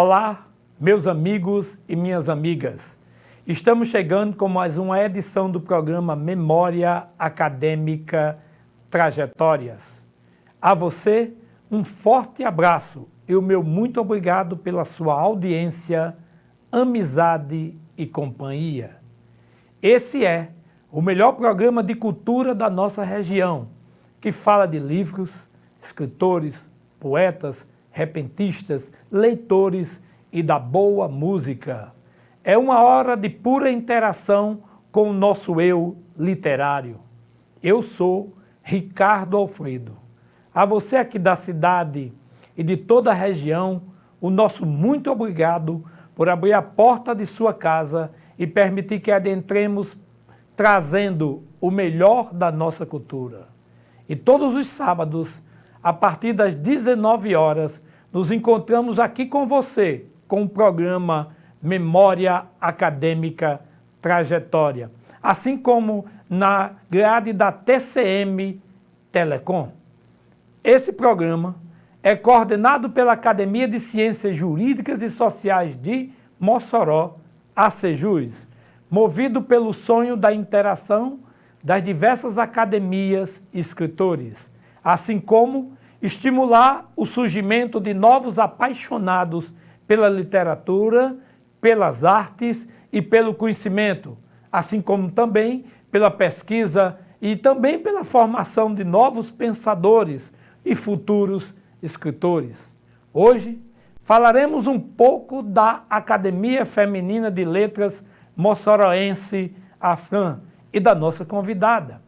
Olá, meus amigos e minhas amigas. Estamos chegando com mais uma edição do programa Memória Acadêmica Trajetórias. A você, um forte abraço e o meu muito obrigado pela sua audiência, amizade e companhia. Esse é o melhor programa de cultura da nossa região, que fala de livros, escritores, poetas, repentistas, leitores e da boa música. É uma hora de pura interação com o nosso eu literário. Eu sou Ricardo Alfredo. A você aqui da cidade e de toda a região, o nosso muito obrigado por abrir a porta de sua casa e permitir que adentremos trazendo o melhor da nossa cultura. E todos os sábados, a partir das 19 horas, nos encontramos aqui com você, com o programa Memória Acadêmica Trajetória, assim como na grade da TCM Telecom. Esse programa é coordenado pela Academia de Ciências Jurídicas e Sociais de Mossoró, ACJUS, movido pelo sonho da interação das diversas academias e escritores, assim como estimular o surgimento de novos apaixonados pela literatura, pelas artes e pelo conhecimento, assim como também pela pesquisa e também pela formação de novos pensadores e futuros escritores. Hoje falaremos um pouco da Academia Feminina de Letras Moçoroense, AFRAM, e da nossa convidada.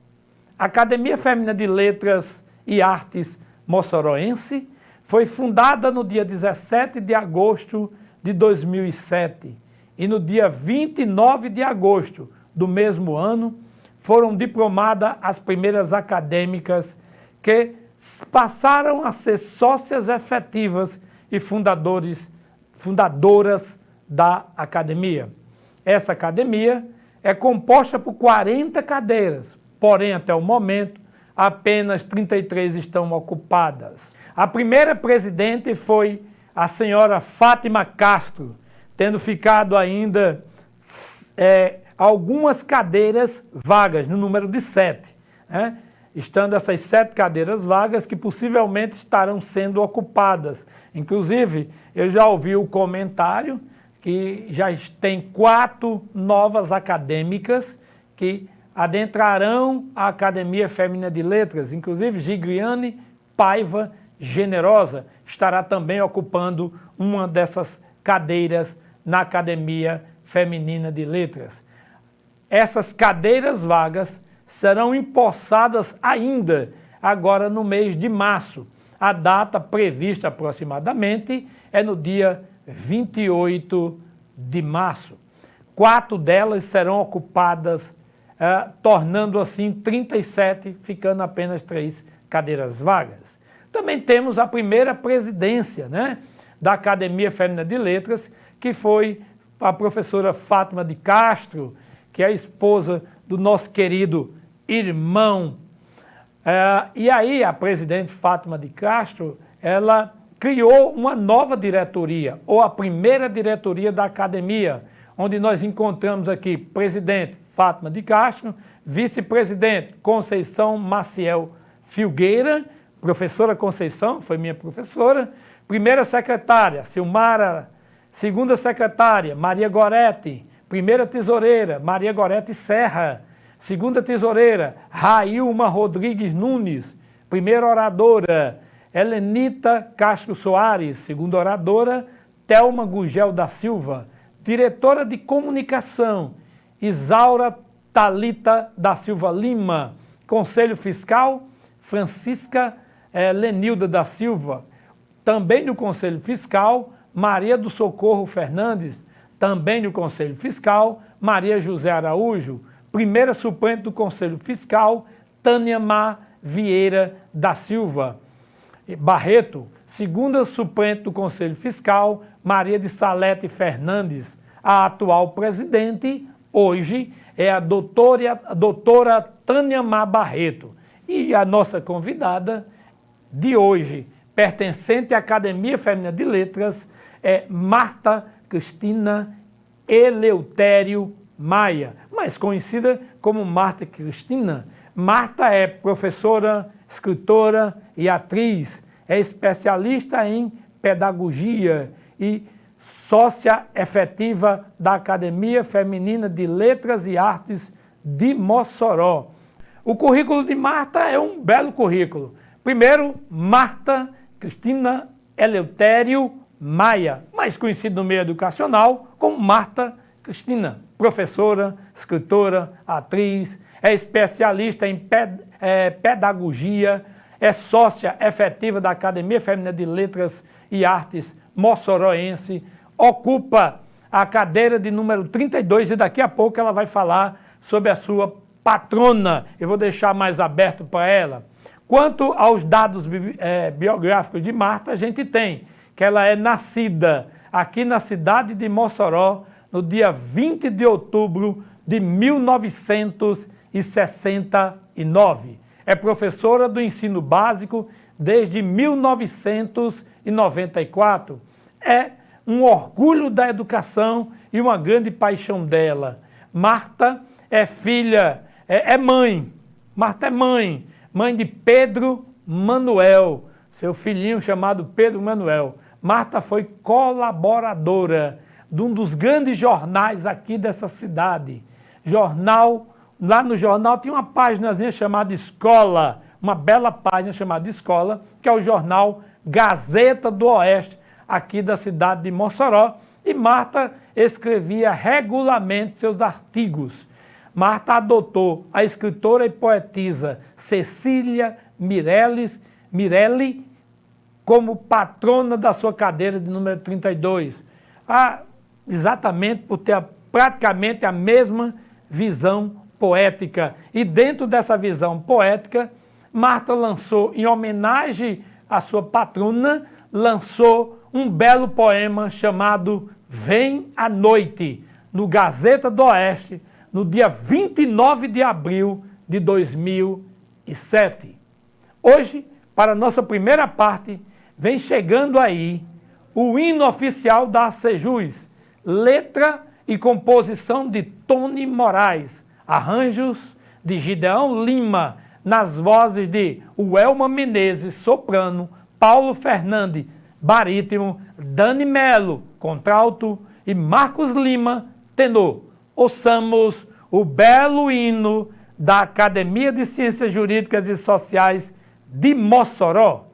A Academia Feminina de Letras e Artes Moçoroense foi fundada no dia 17 de agosto de 2007 e no dia 29 de agosto do mesmo ano foram diplomadas as primeiras acadêmicas que passaram a ser sócias efetivas e fundadoras da academia. Essa academia é composta por 40 cadeiras, porém até o momento apenas 33 estão ocupadas. A primeira presidente foi a senhora Fátima Castro, tendo ficado ainda algumas cadeiras vagas, no número de 7, né? Estando essas 7 cadeiras vagas que possivelmente estarão sendo ocupadas. Inclusive, eu já ouvi o comentário que já tem 4 novas acadêmicas que adentrarão a Academia Feminina de Letras, inclusive Gigliane Paiva Generosa estará também ocupando uma dessas cadeiras na Academia Feminina de Letras. Essas cadeiras vagas serão empossadas ainda agora no mês de março. A data prevista aproximadamente é no dia 28 de março. 4 delas serão ocupadas, tornando assim 37, ficando apenas 3 cadeiras vagas. Também temos a primeira presidência, né, da Academia Feminina de Letras, que foi a professora Fátima de Castro, que é a esposa do nosso querido irmão. E aí a presidente Fátima de Castro, ela criou uma nova diretoria, ou a primeira diretoria da academia, onde nós encontramos aqui presidente Fátima de Castro, vice-presidente Conceição Maciel Filgueira, professora Conceição, foi minha professora, primeira secretária Silmara, segunda secretária Maria Gorete, primeira tesoureira Maria Gorete Serra, segunda tesoureira Railma Rodrigues Nunes, primeira oradora Helenita Castro Soares, segunda oradora Thelma Gugel da Silva, diretora de comunicação Isaura Talita da Silva Lima, conselho fiscal Francisca Lenilda da Silva, também no conselho fiscal Maria do Socorro Fernandes, também no conselho fiscal Maria José Araújo, primeira suplente do conselho fiscal Tânia Mar Vieira da Silva Barreto, segunda suplente do Conselho Fiscal, Maria de Salete Fernandes. A atual presidente, hoje, é a doutora Tânia Mar Barreto. E a nossa convidada de hoje, pertencente à Academia Feminina de Letras, é Marta Cristina Eleutério Maia, mais conhecida como Marta Cristina. Marta é professora, escritora e atriz, é especialista em pedagogia e sócia efetiva da Academia Feminina de Letras e Artes de Mossoró. O currículo de Marta é um belo currículo. Primeiro, Marta Cristina Eleutério Maia, mais conhecido no meio educacional como Marta Cristina, professora, escritora, atriz, é especialista em pedagogia, é sócia efetiva da Academia Feminina de Letras e Artes Mossoroense, ocupa a cadeira de número 32 e daqui a pouco ela vai falar sobre a sua patrona. Eu vou deixar mais aberto para ela. Quanto aos dados biográficos de Marta, a gente tem que ela é nascida aqui na cidade de Mossoró no dia 20 de outubro de 1969. É professora do ensino básico desde 1994. É um orgulho da educação e uma grande paixão dela. Marta é filha, é mãe. Marta é mãe de Pedro Manuel, seu filhinho chamado Pedro Manuel. Marta foi colaboradora de um dos grandes jornais aqui dessa cidade. Lá no jornal tinha uma páginazinha chamada Escola, uma bela página chamada Escola, que é o jornal Gazeta do Oeste, aqui da cidade de Mossoró. E Marta escrevia regularmente seus artigos. Marta adotou a escritora e poetisa Cecília Mirelli como patrona da sua cadeira de número 32. Exatamente por ter praticamente a mesma visão poética. E dentro dessa visão poética, Marta lançou, em homenagem à sua patrona, lançou um belo poema chamado Vem à Noite, no Gazeta do Oeste, no dia 29 de abril de 2007. Hoje, para a nossa primeira parte, vem chegando aí o hino oficial da ACEJUZ, letra e composição de Tony Moraes, arranjos de Gideão Lima, nas vozes de Welma Menezes, soprano, Paulo Fernandes, barítono, Dani Melo, contralto e Marcos Lima, tenor. Ouçamos o belo hino da Academia de Ciências Jurídicas e Sociais de Mossoró.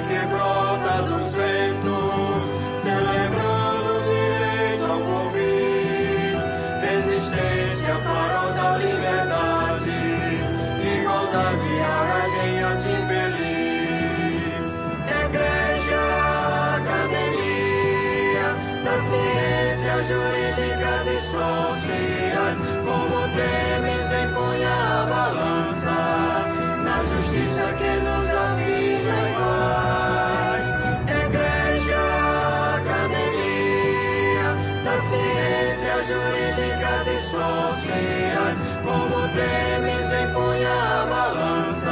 Que brota dos ventos, celebrando o direito ao porvir, resistência, farol da liberdade, igualdade, a te impelir. Igreja, Academia das Ciências Jurídicas e Sociais, como temes empunha a balança, na justiça que nos afirma iguais. Igreja, Academia das Ciências Jurídicas e Sociais, como temes empunha a balança,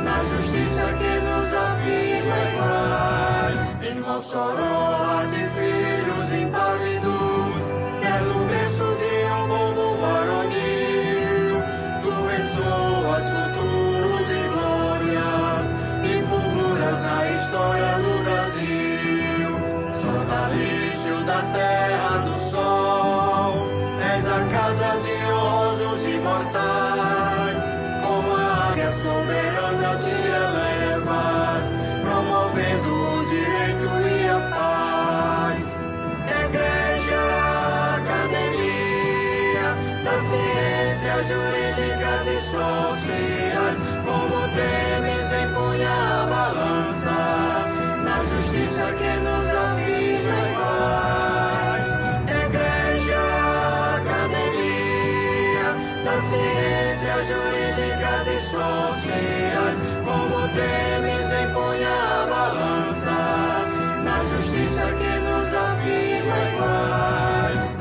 na justiça que nos afirma iguais. Em Mossoró há de filhos impávidos, belo berço de um povo varonil, tu ressoas futuros e glórias e fulguras na história do Brasil. Sonalício da terra do sol, és a casa de honrosos imortais, como a águia soberana te elevas, promovendo o direito e a paz. Igreja, Academia das Ciências Jurídicas e Sociais, como temes empunha a balança, na justiça que nos afirma iguais. como temes empunha a balança, na justiça que nos afirma iguais.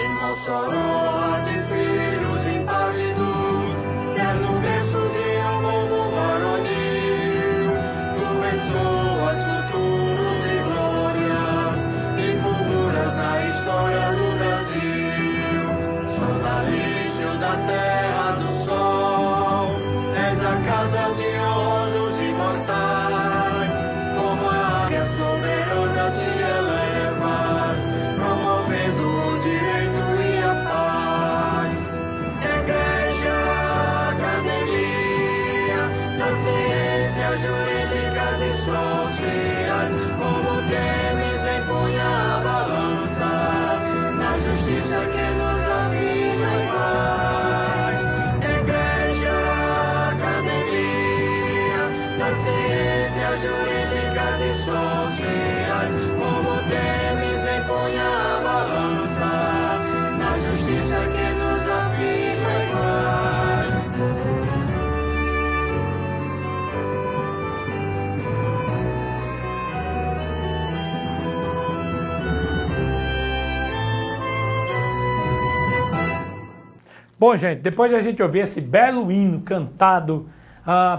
Em Mossoró há de filhos impávidos, terno berço de um povo varonil, tu abençoas futuros e glórias e fulguras na história do Brasil. Sodalício da terra do sol, és a casa de honrosos imortais, como a águia soberana te elevas, promovendo o direito e a paz. Igreja, academia das ciências jurídicas e sociais, como temes empunha a balança, na justiça que nos afirma iguais. Igreja, academia das ciências jurídicas e sociais, como temes empunha a balança, na justiça que nos afirma iguais. Bom, gente, depois de a gente ouvir esse belo hino cantado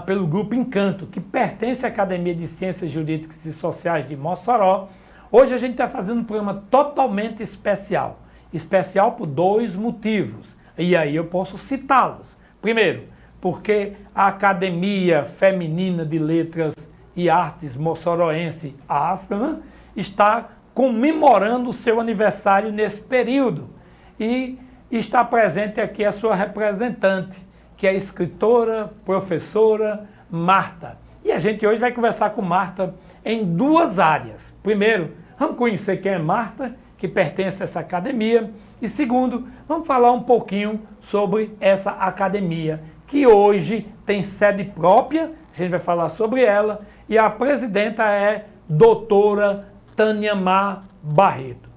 pelo grupo Encanto, que pertence à Academia de Ciências Jurídicas e Sociais de Mossoró, hoje a gente está fazendo um programa totalmente especial. Especial por dois motivos, e aí eu posso citá-los. Primeiro, porque a Academia Feminina de Letras e Artes Mossoroense, a AFLA, está comemorando o seu aniversário nesse período. E está presente aqui a sua representante, que é a escritora, professora Marta. E a gente hoje vai conversar com Marta em duas áreas. Primeiro, vamos conhecer quem é Marta, que pertence a essa academia. E segundo, vamos falar um pouquinho sobre essa academia, que hoje tem sede própria, a gente vai falar sobre ela, e a presidenta é doutora Tânia Mar Barreto.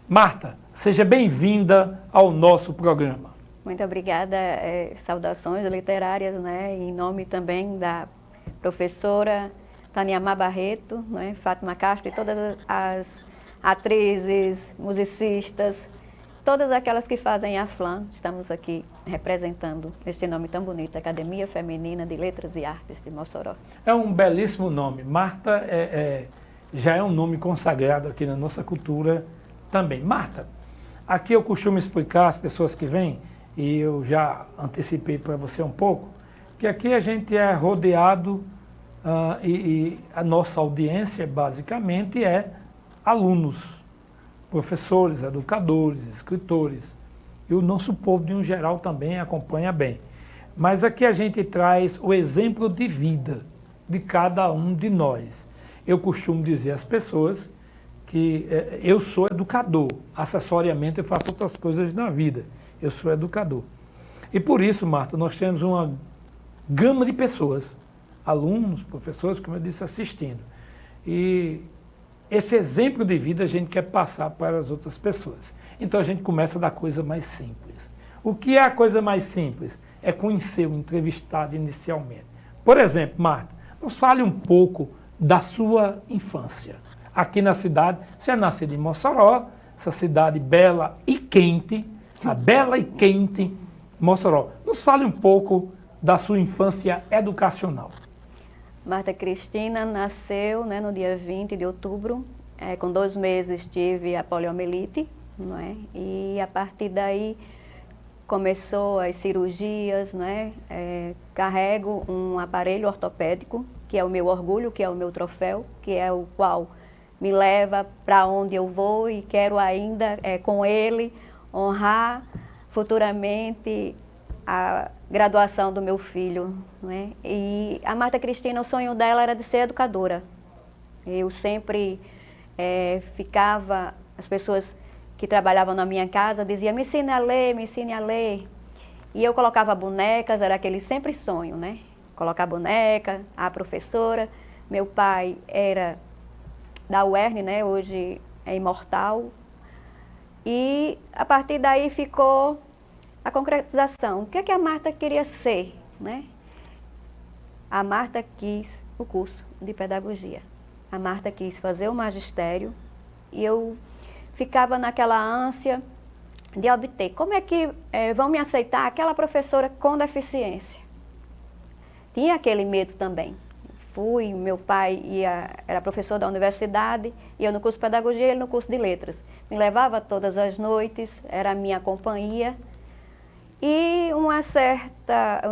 Marta, seja bem-vinda ao nosso programa. Muito obrigada, saudações literárias, né, em nome também da professora Tânia Mar Barreto, né, Fátima Castro e todas as atrizes, musicistas, todas aquelas que fazem a FLAM, estamos aqui representando este nome tão bonito, Academia Feminina de Letras e Artes de Mossoró. É um belíssimo nome. Marta já é um nome consagrado aqui na nossa cultura também. Marta, aqui eu costumo explicar às pessoas que vêm, e eu já antecipei para você um pouco, que aqui a gente é rodeado e a nossa audiência basicamente é alunos, professores, educadores, escritores. E o nosso povo, de um geral, também acompanha bem. Mas aqui a gente traz o exemplo de vida de cada um de nós. Eu costumo dizer às pessoas que eu sou educador, acessoriamente eu faço outras coisas na vida. Eu sou educador. E por isso, Marta, nós temos uma gama de pessoas, alunos, professores, como eu disse, assistindo. E esse exemplo de vida a gente quer passar para as outras pessoas. Então a gente começa da coisa mais simples. O que é a coisa mais simples? É conhecer o entrevistado inicialmente. Por exemplo, Marta, nos fale um pouco da sua infância. Aqui na cidade, você é nascida em Mossoró, essa cidade bela e quente, a bela e quente Mossoró. Nos fale um pouco da sua infância educacional. Marta Cristina nasceu, né, no dia 20 de outubro, com 2 meses tive a poliomielite, não é? E a partir daí começou as cirurgias, né? Carrego um aparelho ortopédico, que é o meu orgulho, que é o meu troféu, que é o qual me leva para onde eu vou e quero ainda, com ele, honrar futuramente a graduação do meu filho, né? E a Marta Cristina, o sonho dela era de ser educadora. Eu sempre ficava, as pessoas que trabalhavam na minha casa diziam, me ensine a ler, me ensine a ler. E eu colocava bonecas, era aquele sempre sonho, né? Colocar boneca, a professora. Meu pai era da UERN, né? Hoje é Imortal. E a partir daí ficou a concretização. O que é que a Marta queria ser, né? A Marta quis o curso de pedagogia. A Marta quis fazer o magistério e eu ficava naquela ânsia de obter. Como é que vão me aceitar aquela professora com deficiência? Tinha aquele medo também. Meu pai era professor da universidade, e eu no curso de pedagogia e ele no curso de letras. Me levava todas as noites, era a minha companhia. E um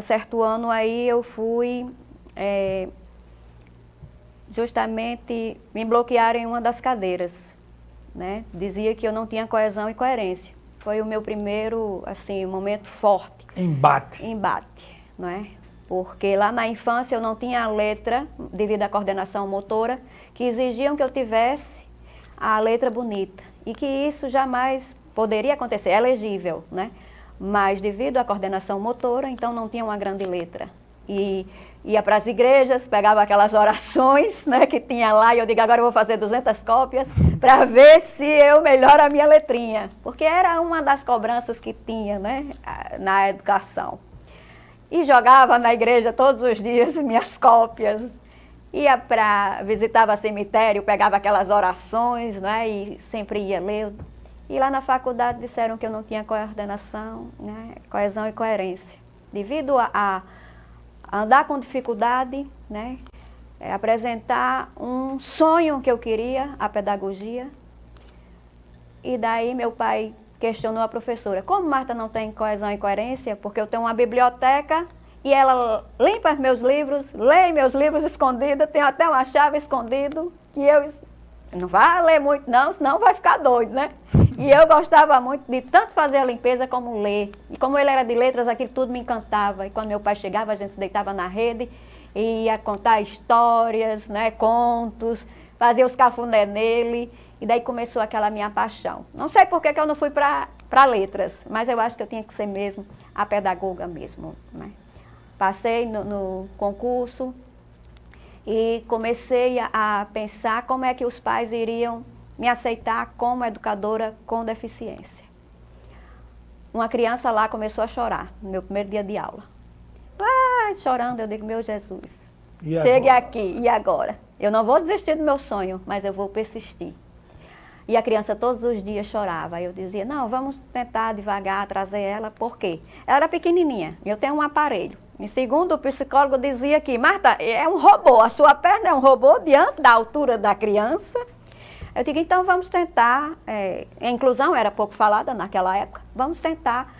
certo ano aí eu fui, justamente, me bloquearam em uma das cadeiras, né? Dizia que eu não tinha coesão e coerência. Foi o meu primeiro, assim, momento forte. Embate. Embate, não é? Porque lá na infância eu não tinha a letra, devido à coordenação motora, que exigiam que eu tivesse a letra bonita. E que isso jamais poderia acontecer, é legível, né? Mas devido à coordenação motora, então não tinha uma grande letra. E ia para as igrejas, pegava aquelas orações, né, que tinha lá, e eu digo, agora eu vou fazer 200 cópias para ver se eu melhoro a minha letrinha. Porque era uma das cobranças que tinha, né, na educação. E jogava na igreja todos os dias minhas cópias. Ia visitava cemitério, pegava aquelas orações, né, e sempre ia ler. E lá na faculdade disseram que eu não tinha coordenação, né, coesão e coerência. Devido a andar com dificuldade, né, apresentar um sonho que eu queria, a pedagogia. E daí meu pai questionou a professora, como Marta não tem coesão e coerência? Porque eu tenho uma biblioteca e ela limpa meus livros, lê meus livros escondidos, tenho até uma chave escondida, que eu não vai ler muito não, senão vai ficar doido, né? E eu gostava muito de tanto fazer a limpeza como ler. E como ele era de letras, aquilo tudo me encantava. E quando meu pai chegava, a gente se deitava na rede e ia contar histórias, né, contos, fazia os cafuné nele. E daí começou aquela minha paixão. Não sei por que eu não fui para letras, mas eu acho que eu tinha que ser mesmo a pedagoga mesmo, né? Passei no concurso e comecei a pensar como é que os pais iriam me aceitar como educadora com deficiência. Uma criança lá começou a chorar no meu primeiro dia de aula. Chorando, eu digo, meu Jesus, chegue aqui, e agora? Eu não vou desistir do meu sonho, mas eu vou persistir. E a criança todos os dias chorava. Aí eu dizia, não, vamos tentar devagar trazer ela, por quê? Ela era pequenininha, eu tenho um aparelho. E segundo o psicólogo dizia que, Marta, é um robô, a sua perna é um robô diante da altura da criança. Eu digo, então vamos tentar, a inclusão era pouco falada naquela época, vamos tentar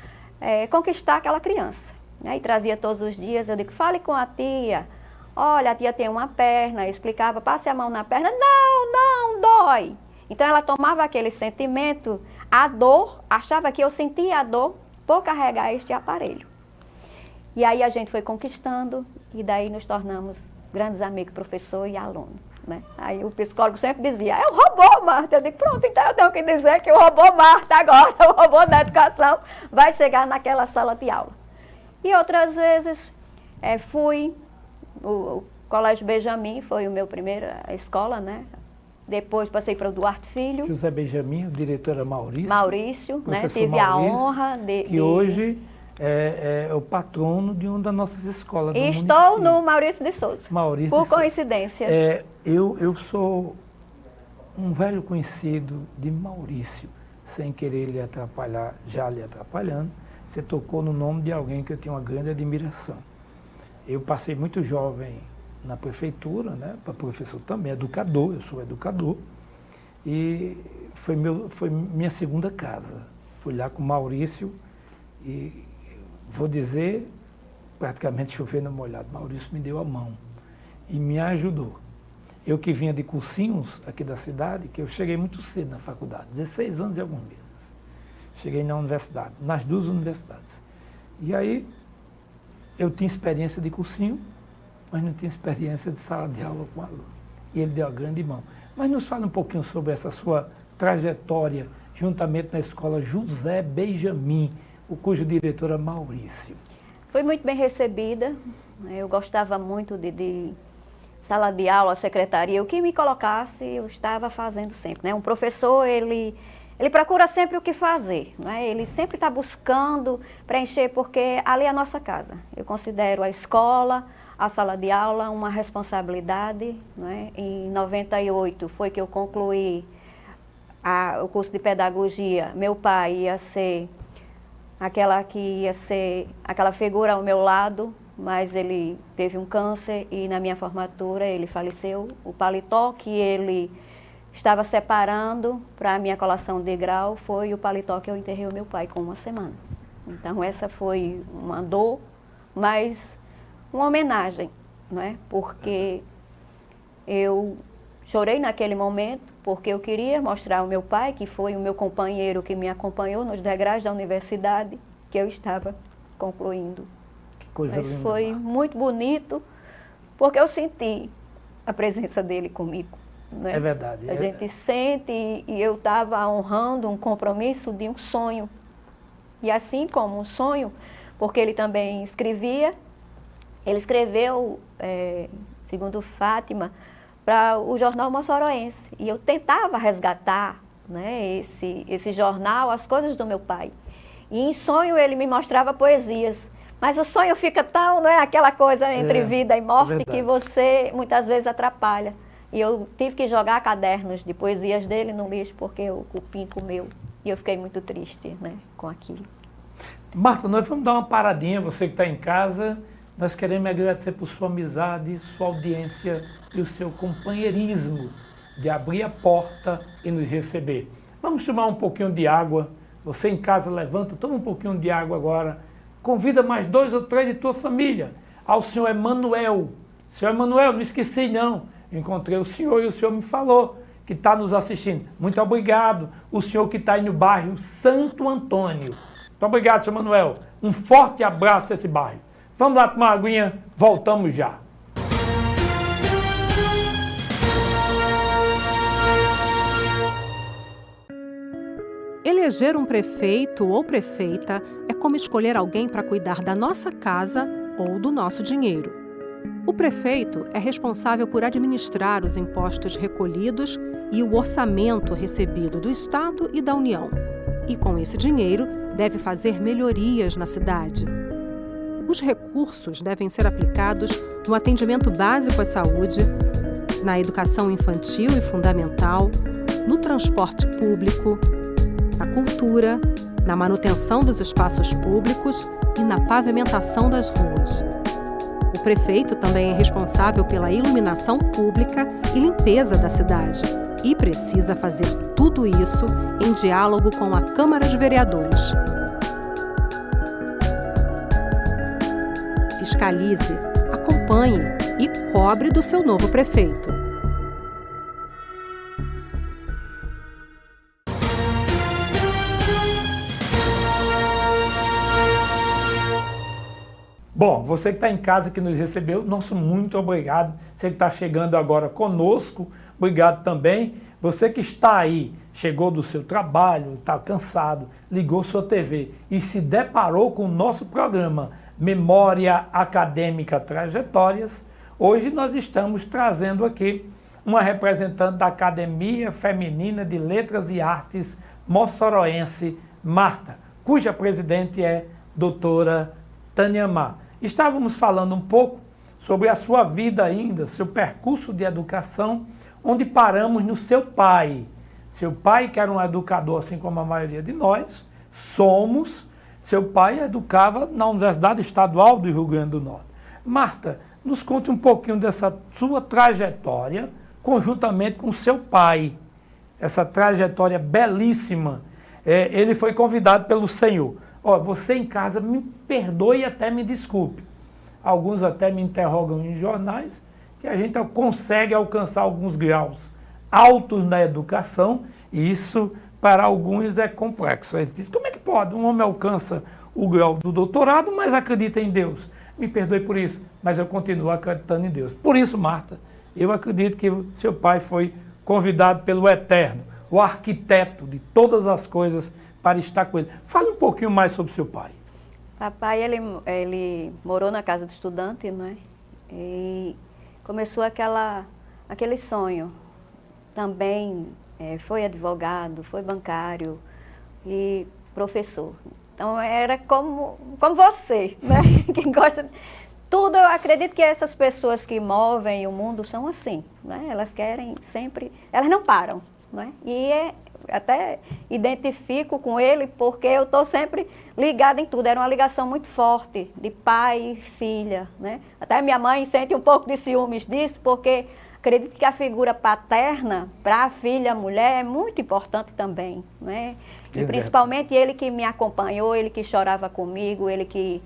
conquistar aquela criança. E trazia todos os dias, eu digo, fale com a tia, olha, a tia tem uma perna, eu explicava, passe a mão na perna, não, dói. Então ela tomava aquele sentimento, a dor, achava que eu sentia a dor por carregar este aparelho. E aí a gente foi conquistando, e daí nos tornamos grandes amigos, professor e aluno. Né? Aí o psicólogo sempre dizia, é o robô, Marta. Eu digo, pronto, então eu tenho que dizer que o robô Marta agora, o robô da educação, vai chegar naquela sala de aula. E outras vezes fui, o Colégio Benjamin foi a minha primeira escola, né? Depois passei para o Duarte Filho. José Benjamin, o diretor era Maurício. Maurício, né? Tive Maurício, a honra que hoje é o patrono de uma das nossas escolas do município. Estou no Maurício de Souza. Maurício por de Souza. Coincidência. Eu sou um velho conhecido de Maurício, sem querer lhe atrapalhar, já lhe atrapalhando. Você tocou no nome de alguém que eu tenho uma grande admiração. Eu passei muito jovem na prefeitura, né, para professor também, educador, eu sou educador, e foi minha segunda casa. Fui lá com o Maurício e, vou dizer, praticamente chovendo molhado, Maurício me deu a mão e me ajudou. Eu que vinha de cursinhos aqui da cidade, que eu cheguei muito cedo na faculdade, 16 anos e alguns meses. Cheguei na universidade, nas duas universidades. E aí, eu tinha experiência de cursinho, mas não tinha experiência de sala de aula com aluno. E ele deu a grande mão. Mas nos fala um pouquinho sobre essa sua trajetória, juntamente na escola José Benjamin, cujo diretor é Maurício. Fui muito bem recebida, eu gostava muito de sala de aula, secretaria, o que me colocasse, eu estava fazendo sempre, né? Um professor, ele procura sempre o que fazer, né? Ele sempre está buscando preencher, porque ali é a nossa casa. Eu considero a escola, a sala de aula, uma responsabilidade, né? Em 98 foi que eu concluí o curso de pedagogia. Meu pai ia ser aquela figura ao meu lado, mas ele teve um câncer e na minha formatura ele faleceu. O paletó que ele estava separando para a minha colação de grau foi o paletó que eu enterrei o meu pai com 1 semana. Então essa foi uma dor, mas uma homenagem, né? Porque eu chorei naquele momento, porque eu queria mostrar ao meu pai, que foi o meu companheiro que me acompanhou nos degraus da universidade, que eu estava concluindo. Que coisa Mas linda. foi muito bonito, porque eu senti a presença dele comigo. Né? É verdade. A gente sente, e eu estava honrando um compromisso de um sonho. E assim como um sonho, porque ele também escrevia, ele escreveu, segundo Fátima, para o jornal Moçoroense. E eu tentava resgatar, né, esse jornal, as coisas do meu pai. E em sonho ele me mostrava poesias. Mas o sonho fica tão, não é aquela coisa entre vida e morte, que você muitas vezes atrapalha. E eu tive que jogar cadernos de poesias dele no lixo, porque o cupim comeu. E eu fiquei muito triste, né, com aquilo. Marta, nós vamos dar uma paradinha, você que está em casa. Nós queremos agradecer por sua amizade, sua audiência e o seu companheirismo de abrir a porta e nos receber. Vamos tomar um pouquinho de água. Você em casa levanta, toma um pouquinho de água agora. Convida mais 2 ou 3 de tua família. Ao senhor Emanuel. Senhor Emanuel, não esqueci não. Encontrei o senhor e o senhor me falou que está nos assistindo. Muito obrigado. O senhor que está aí no bairro Santo Antônio. Muito obrigado, senhor Emanuel. Um forte abraço a esse bairro. Vamos lá tomar uma aguinha, voltamos já. Eleger um prefeito ou prefeita é como escolher alguém para cuidar da nossa casa ou do nosso dinheiro. O prefeito é responsável por administrar os impostos recolhidos e o orçamento recebido do Estado e da União. E com esse dinheiro, deve fazer melhorias na cidade. Os recursos devem ser aplicados no atendimento básico à saúde, na educação infantil e fundamental, no transporte público, na cultura, na manutenção dos espaços públicos e na pavimentação das ruas. O prefeito também é responsável pela iluminação pública e limpeza da cidade e precisa fazer tudo isso em diálogo com a Câmara de Vereadores. Fiscalize, acompanhe e cobre do seu novo prefeito. Bom, você que está em casa, que nos recebeu, nosso muito obrigado. Você que está chegando agora conosco, obrigado também. Você que está aí, chegou do seu trabalho, está cansado, ligou sua TV e se deparou com o nosso programa Memória Acadêmica Trajetórias. Hoje nós estamos trazendo aqui uma representante da Academia Feminina de Letras e Artes Moçoroense, Marta, cuja presidente é doutora Tânia Mar. Estávamos falando um pouco sobre a sua vida ainda, seu percurso de educação, onde paramos no seu pai. Seu pai, que era um educador, assim como a maioria de nós, somos. Seu pai educava na Universidade Estadual do Rio Grande do Norte. Marta, nos conte um pouquinho dessa sua trajetória, conjuntamente com seu pai. Essa trajetória belíssima. Ele foi convidado pelo Senhor. Você em casa, me perdoe e até me desculpe. Alguns até me interrogam em jornais que a gente consegue alcançar alguns graus altos na educação, e isso para alguns é complexo. Eles dizem, como é que pode? Um homem alcança o grau do doutorado, mas acredita em Deus. Me perdoe por isso, mas eu continuo acreditando em Deus. Por isso, Marta, eu acredito que seu pai foi convidado pelo Eterno, o arquiteto de todas as coisas, para estar com ele. Fale um pouquinho mais sobre seu pai. Papai, ele morou na casa do estudante, né? E começou aquele sonho. Também foi advogado, foi bancário e professor. Então era como você, né? Quem gosta... Tudo, eu acredito que essas pessoas que movem o mundo são assim, né? Elas querem sempre... Elas não param, né? E até identifico com ele porque eu estou sempre ligada em tudo. Era uma ligação muito forte de pai e filha, né? Até minha mãe sente um pouco de ciúmes disso, porque acredito que a figura paterna para a filha, a mulher, é muito importante também, né? E principalmente ele que me acompanhou, ele que chorava comigo, ele que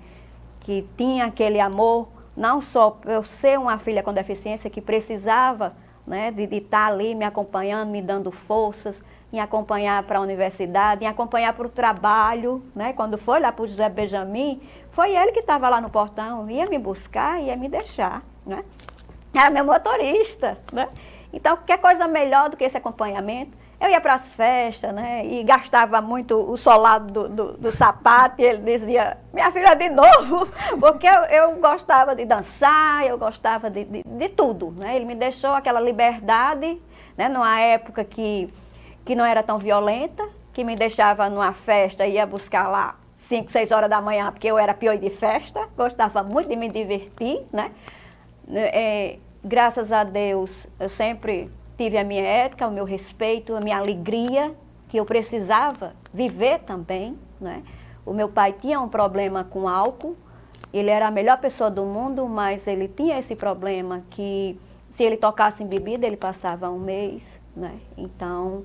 tinha aquele amor, não só por eu ser uma filha com deficiência que precisava, né, de estar ali me acompanhando, me dando forças, me acompanhar para a universidade, me acompanhar para o trabalho, né? Quando foi lá para o José Benjamin, foi ele que estava lá no portão, ia me buscar, ia me deixar, né? Era meu motorista, né? Então, qualquer coisa melhor do que esse acompanhamento. Eu ia para as festas, né? E gastava muito o solado do sapato, e ele dizia, minha filha, de novo, porque eu gostava de dançar, eu gostava de tudo, né? Ele me deixou aquela liberdade, né? Numa época que não era tão violenta, que me deixava numa festa e ia buscar lá 5, 6 horas da manhã, porque eu era pior de festa, gostava muito de me divertir, né? Graças a Deus, eu sempre tive a minha ética, o meu respeito, a minha alegria, que eu precisava viver também, né? O meu pai tinha um problema com álcool, ele era a melhor pessoa do mundo, mas ele tinha esse problema que se ele tocasse em bebida, ele passava um mês, né? Então,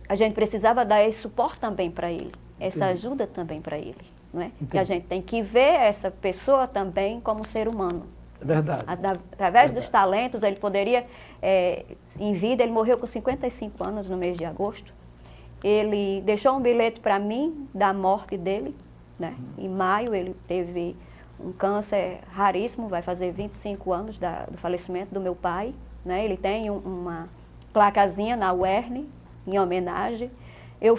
a gente precisava dar esse suporte também para ele, essa ajuda também para ele, né? Que a gente tem que ver essa pessoa também como ser humano. É verdade. Através dos talentos, ele poderia, em vida, ele morreu com 55 anos no mês de agosto. Ele deixou um bilhete para mim da morte dele, né? Em maio ele teve um câncer raríssimo, vai fazer 25 anos do falecimento do meu pai, né? Ele tem uma placazinha na UERN, em homenagem. Eu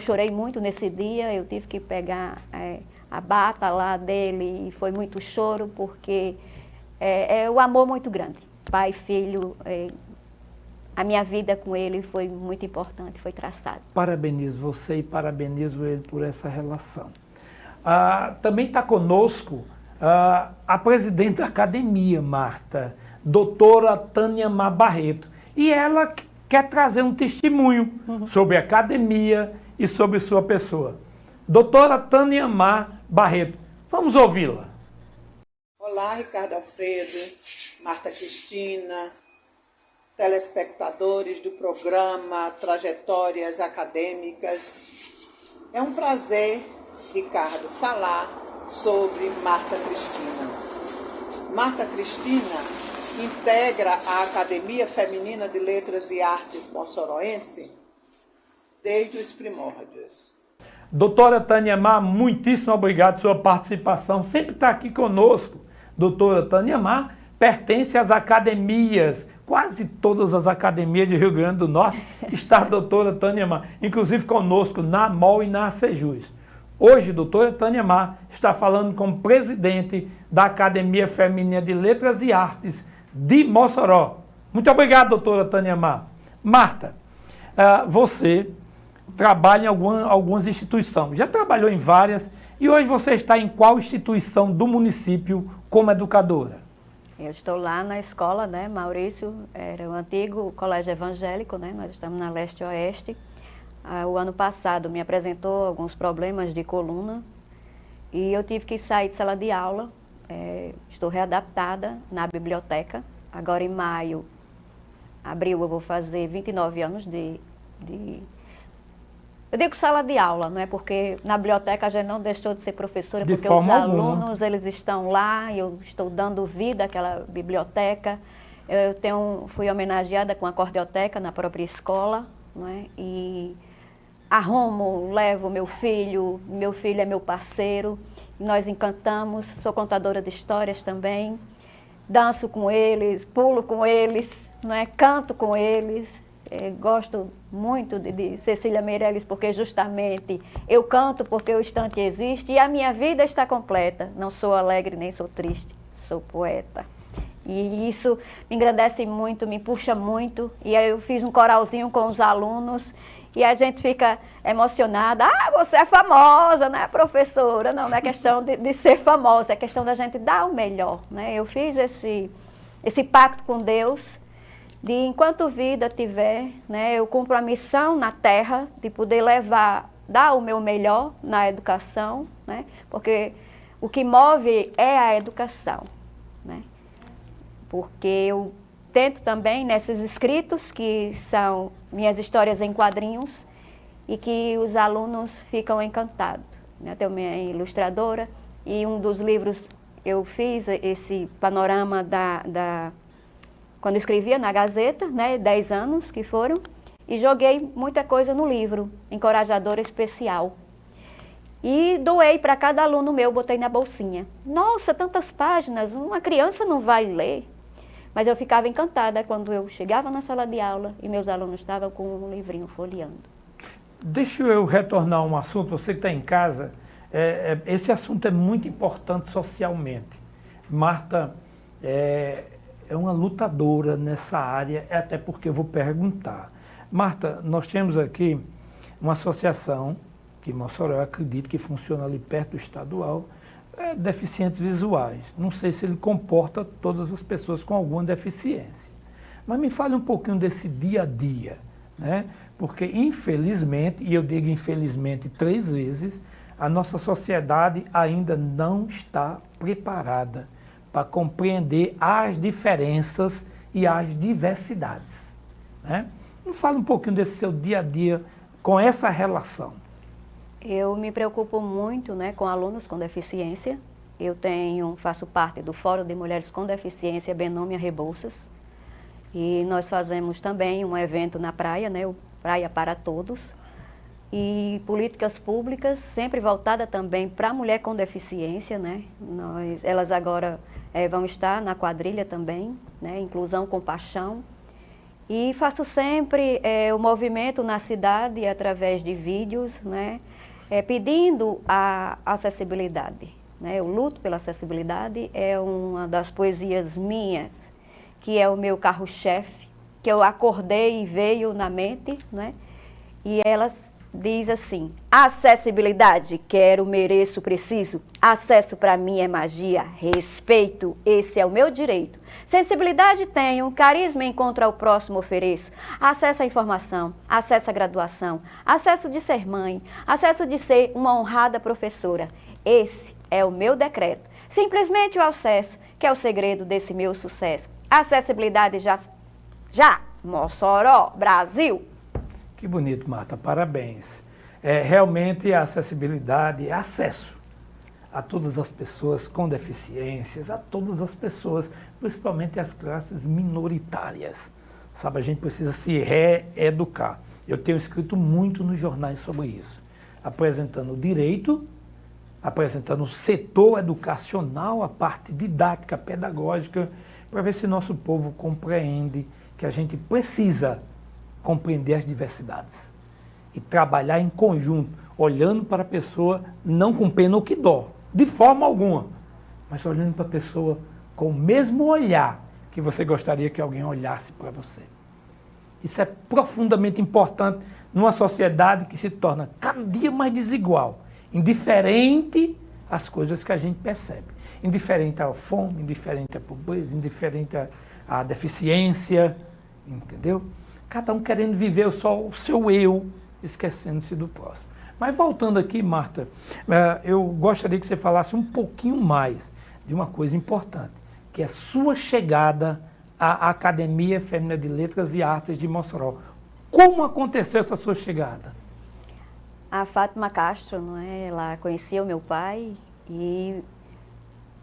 chorei muito nesse dia, eu tive que pegar a bata lá dele e foi muito choro, porque é o amor muito grande. Pai, filho, a minha vida com ele foi muito importante, foi traçada. Parabenizo você e parabenizo ele por essa relação. Também está conosco a presidente da academia, Marta, doutora Tânia Mar Barreto. E ela quer trazer um testemunho sobre a academia e sobre sua pessoa. Doutora Tânia Mar Barreto, vamos ouvi-la. Olá, Ricardo Alfredo, Marta Cristina, telespectadores do programa Trajetórias Acadêmicas. É um prazer, Ricardo, falar sobre Marta Cristina. Marta Cristina integra a Academia Feminina de Letras e Artes moçoroense desde os primórdios. Doutora Tânia Mar, muitíssimo obrigado pela sua participação. Sempre está aqui conosco. Doutora Tânia Mar pertence às academias, quase todas as academias de Rio Grande do Norte está a doutora Tânia Mar, inclusive conosco na MOL e na ACEJUS. Hoje, doutora Tânia Mar está falando como presidente da Academia Feminina de Letras e Artes de Mossoró. Muito obrigado, doutora Tânia Mar. Marta, você trabalha em algumas instituições, já trabalhou em várias, e hoje você está em qual instituição do município como educadora? Eu estou lá na escola, né, Maurício, era o antigo colégio evangélico, né, nós estamos na Leste-Oeste. O ano passado me apresentou alguns problemas de coluna e eu tive que sair de sala de aula. Estou readaptada na biblioteca. Agora em maio, abril, eu vou fazer 29 anos eu digo sala de aula, não é? Porque na biblioteca a gente não deixou de ser professora, porque os alunos, eles estão lá, e eu estou dando vida àquela biblioteca. Fui homenageada com a cordioteca na própria escola, não é? E levo meu filho é meu parceiro, nós encantamos, sou contadora de histórias também, danço com eles, pulo com eles, não é? Canto com eles. Gosto muito de Cecília Meirelles, porque justamente eu canto porque o instante existe e a minha vida está completa. Não sou alegre nem sou triste, sou poeta. E isso me engrandece muito, me puxa muito. E aí eu fiz um coralzinho com os alunos e a gente fica emocionada. Ah, você é famosa, né, professora? Não é questão de ser famosa, é questão da gente dar o melhor, né? Eu fiz esse pacto com Deus de enquanto vida tiver, né, eu cumpro a missão na terra de poder dar o meu melhor na educação, né? Porque o que move é a educação, né? Porque eu tento também nesses escritos, que são minhas histórias em quadrinhos, e que os alunos ficam encantados, né? Eu tenho minha ilustradora, e um dos livros eu fiz esse panorama quando eu escrevia na Gazeta, né, 10 anos que foram, e joguei muita coisa no livro, Encorajadora Especial. E doei para cada aluno meu, botei na bolsinha. Nossa, tantas páginas, uma criança não vai ler. Mas eu ficava encantada quando eu chegava na sala de aula e meus alunos estavam com um livrinho folheando. Deixa eu retornar a um assunto, você que está em casa, esse assunto é muito importante socialmente. Marta é uma lutadora nessa área, até porque eu vou perguntar. Marta, nós temos aqui uma associação, que em Mossoró eu acredito que funciona ali perto do estadual, deficientes visuais. Não sei se ele comporta todas as pessoas com alguma deficiência. Mas me fale um pouquinho desse dia a dia, né? Porque infelizmente, e eu digo infelizmente 3 vezes, a nossa sociedade ainda não está preparada para compreender as diferenças e as diversidades, né? Me fale um pouquinho desse seu dia a dia com essa relação. Eu me preocupo muito, né, com alunos com deficiência. Eu faço parte do Fórum de Mulheres com Deficiência Benômia Rebouças. E nós fazemos também um evento na praia, né, o Praia para Todos. E políticas públicas sempre voltada também para a mulher com deficiência, né? Elas agora vão estar na quadrilha também, né, Inclusão com Paixão. E faço sempre o movimento na cidade através de vídeos, né? Pedindo a acessibilidade, né? Eu luto pela acessibilidade, é uma das poesias minhas, que é o meu carro-chefe, que eu acordei e veio na mente, né? E ela diz assim: acessibilidade, quero, mereço, preciso, acesso para mim é magia, respeito, esse é o meu direito. Sensibilidade tenho, carisma encontro ao próximo ofereço, acesso à informação, acesso à graduação, acesso de ser mãe, acesso de ser uma honrada professora. Esse é o meu decreto, simplesmente o acesso, que é o segredo desse meu sucesso. Acessibilidade já, Mossoró, Brasil. Que bonito, Marta, parabéns. Realmente a acessibilidade é acesso a todas as pessoas com deficiências, a todas as pessoas, principalmente as classes minoritárias. Sabe, a gente precisa se reeducar. Eu tenho escrito muito nos jornais sobre isso, apresentando o direito, apresentando o setor educacional, a parte didática, pedagógica, para ver se nosso povo compreende que a gente precisa compreender as diversidades e trabalhar em conjunto, olhando para a pessoa não com pena ou que dó, de forma alguma, mas olhando para a pessoa com o mesmo olhar que você gostaria que alguém olhasse para você. Isso é profundamente importante numa sociedade que se torna cada dia mais desigual, indiferente às coisas que a gente percebe, indiferente à fome, indiferente à pobreza, indiferente à deficiência, entendeu? Cada um querendo viver só o seu eu, esquecendo-se do próximo. Mas voltando aqui, Marta, eu gostaria que você falasse um pouquinho mais de uma coisa importante, que é a sua chegada à Academia Feminina de Letras e Artes de Mossoró. Como aconteceu essa sua chegada? A Fátima Castro, não é? Ela conhecia o meu pai e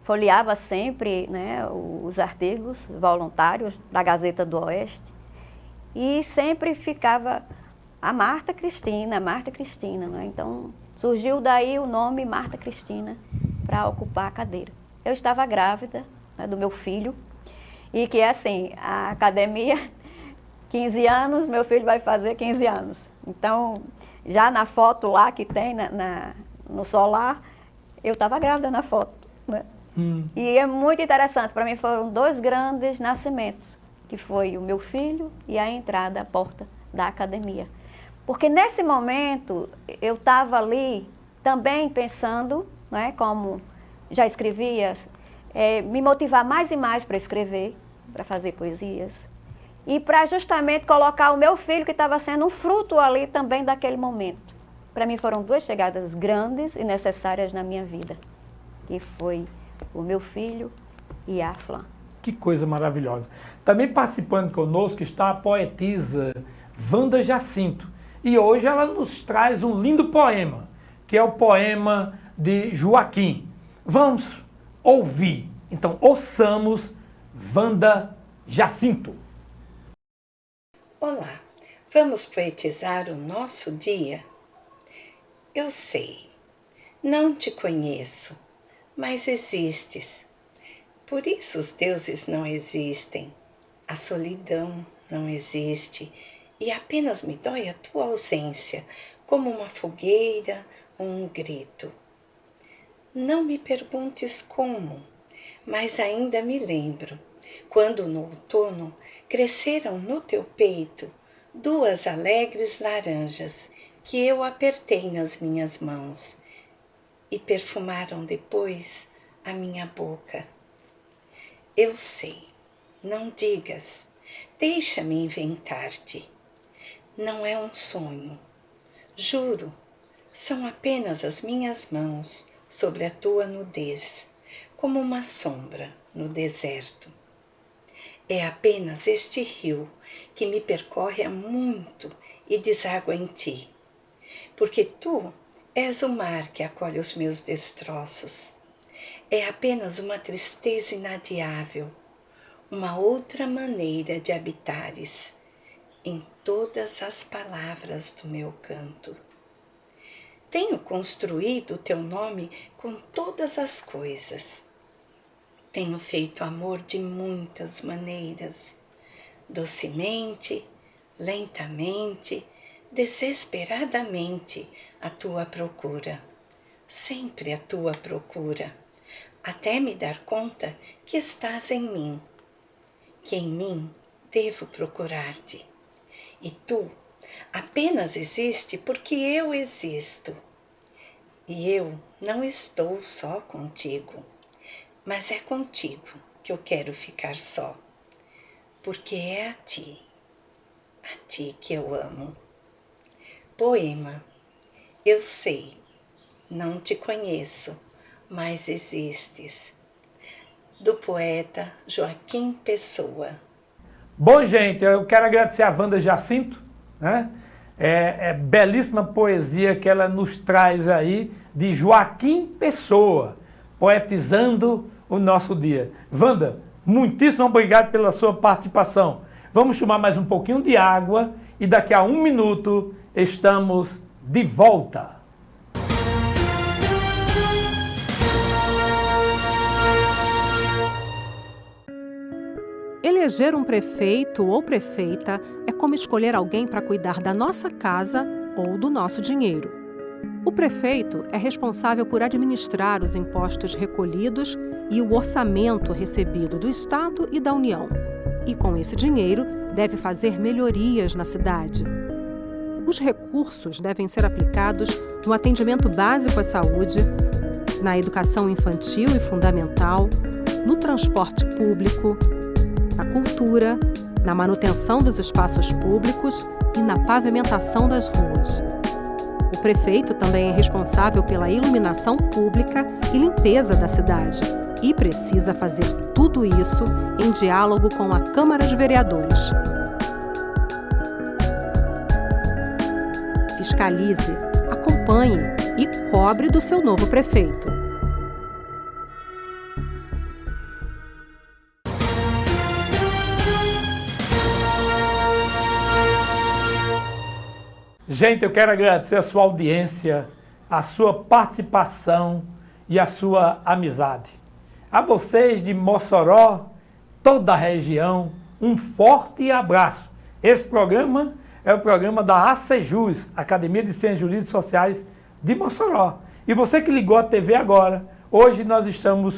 folheava sempre, né, os artigos voluntários da Gazeta do Oeste. E sempre ficava a Marta Cristina, né? Então surgiu daí o nome Marta Cristina para ocupar a cadeira. Eu estava grávida, né, do meu filho, e que assim, a academia, 15 anos, meu filho vai fazer 15 anos. Então, já na foto lá que tem no solar, eu estava grávida na foto, né? E é muito interessante, para mim foram 2 grandes nascimentos, que foi o meu filho e a entrada, a porta da academia. Porque nesse momento eu estava ali também pensando, né, como já escrevia, me motivar mais e mais para escrever, para fazer poesias. E para justamente colocar o meu filho, que estava sendo um fruto ali também daquele momento. Para mim foram 2 chegadas grandes e necessárias na minha vida, que foi o meu filho e a Flan. Que coisa maravilhosa. Também participando conosco está a poetisa Wanda Jacinto. E hoje ela nos traz um lindo poema, que é o poema de Joaquim. Vamos ouvir. Então, ouçamos Wanda Jacinto. Olá, vamos poetizar o nosso dia? Eu sei, não te conheço, mas existes. Por isso os deuses não existem, a solidão não existe, e apenas me dói a tua ausência, como uma fogueira ou um grito. Não me perguntes como, mas ainda me lembro, quando no outono cresceram no teu peito 2 alegres laranjas que eu apertei nas minhas mãos e perfumaram depois a minha boca. Eu sei, não digas, deixa-me inventar-te. Não é um sonho, juro, são apenas as minhas mãos sobre a tua nudez, como uma sombra no deserto. É apenas este rio que me percorre há muito e deságua em ti, porque tu és o mar que acolhe os meus destroços. É apenas uma tristeza inadiável, uma outra maneira de habitares em todas as palavras do meu canto. Tenho construído o teu nome com todas as coisas. Tenho feito amor de muitas maneiras, docemente, lentamente, desesperadamente à tua procura, sempre à tua procura, até me dar conta que estás em mim, que em mim devo procurar-te. E tu apenas existe porque eu existo. E eu não estou só contigo, mas é contigo que eu quero ficar só, porque é a ti que eu amo. Poema. Eu sei, não te conheço, mas existes. Do poeta Joaquim Pessoa. Bom, gente, eu quero agradecer a Wanda Jacinto, né? É belíssima poesia que ela nos traz aí de Joaquim Pessoa, poetizando o nosso dia. Wanda, muitíssimo obrigado pela sua participação. Vamos tomar mais um pouquinho de água e daqui a 1 minuto estamos de volta. Eleger um prefeito ou prefeita é como escolher alguém para cuidar da nossa casa ou do nosso dinheiro. O prefeito é responsável por administrar os impostos recolhidos e o orçamento recebido do Estado e da União. E com esse dinheiro, deve fazer melhorias na cidade. Os recursos devem ser aplicados no atendimento básico à saúde, na educação infantil e fundamental, no transporte público, na cultura, na manutenção dos espaços públicos e na pavimentação das ruas. O prefeito também é responsável pela iluminação pública e limpeza da cidade e precisa fazer tudo isso em diálogo com a Câmara de Vereadores. Fiscalize, acompanhe e cobre do seu novo prefeito. Gente, eu quero agradecer a sua audiência, a sua participação e a sua amizade. A vocês de Mossoró, toda a região, um forte abraço. Esse programa é o programa da ACJUS, Academia de Ciências Jurídicas e Sociais de Mossoró. E você que ligou a TV agora, hoje nós estamos